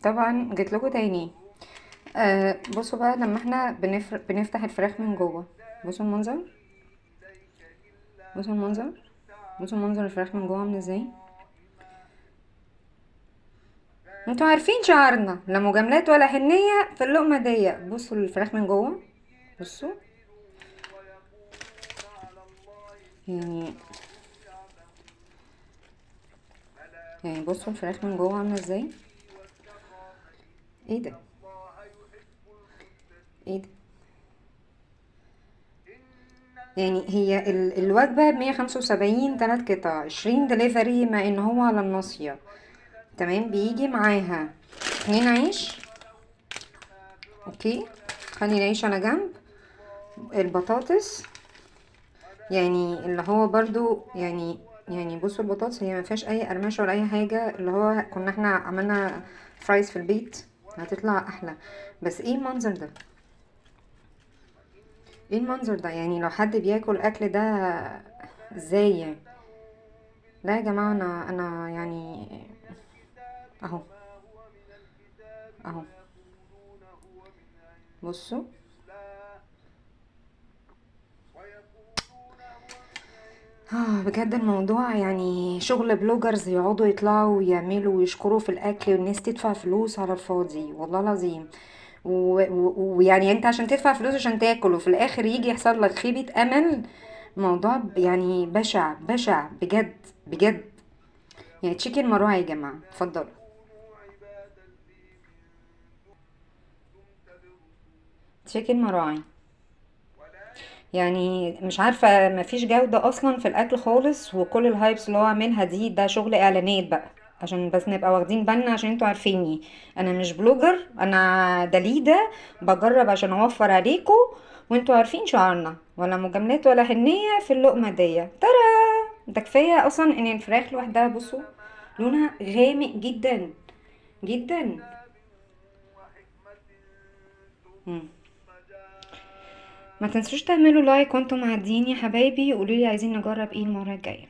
طبعا جيت لكم تاني. بصوا بقى لما احنا بنفتح الفراخ من جوه. بصوا المنظر، بصوا المنظر، بصوا منظر الفراخ من جوه عامل ازاي. انتوا عارفين شعارنا، لا مجاملات ولا حنية في اللقمة دي. بصوا الفراخ من جوه، بصوا يعني، يعني بصوا الفراخ من جوه عاملة ازاي. ايه ده، ايه ده. يعني هي الوجبة ب175، 3 قطع، 20 دليفري، مع ان هو على الناصية. تمام، بيجي معاها 2 عيش. اوكي، خلي العيش على جنب. البطاطس، يعني اللي هو برضو يعني بصوا البطاطس هي ما فيهاش اي قرمشه ولا اي حاجه، اللي هو كنا احنا عملنا فرايز في البيت هتطلع احلى. بس ايه المنظر ده، ايه المنظر ده، يعني لو حد بياكل الاكل ده ازاي يعني. لا يا جماعه، انا يعني اهو، اهو، بصوا. بجد الموضوع يعني شغل بلوجرز يقعدوا يطلعوا ويعملوا ويشكروا في الاكل، والناس تدفع فلوس على الفاضي والله العظيم. ويعني انت عشان تدفع فلوس عشان تاكل، وفي الاخر يجي يحصل لك خيبة امل. موضوع يعني بشع بشع بجد، بجد. يعني تشيكن مروعة يا جماعة، اتفضلوا. تشيكن مروعة. يعني مش عارفة، مفيش جودة اصلا في الاكل خالص، وكل الهايبس اللي هو عاملها دي ده شغل اعلانات بقى. عشان بس نبقى واخدين بالنا، عشان انتوا عارفيني انا مش بلوجر، انا دليدة بجرب عشان اوفر عليكم. وانتوا عارفين شعارنا، ولا مجاملات ولا حنية في اللقمة دي. ترى ده كفاية اصلا ان الفراخ لوحدها بصوا لونها غامق جدا جدا. مم. ما تنسوش تعملوا لايك وانتم معديين يا حبايبي، وقولوا لي عايزين نجرب ايه المرة الجاية.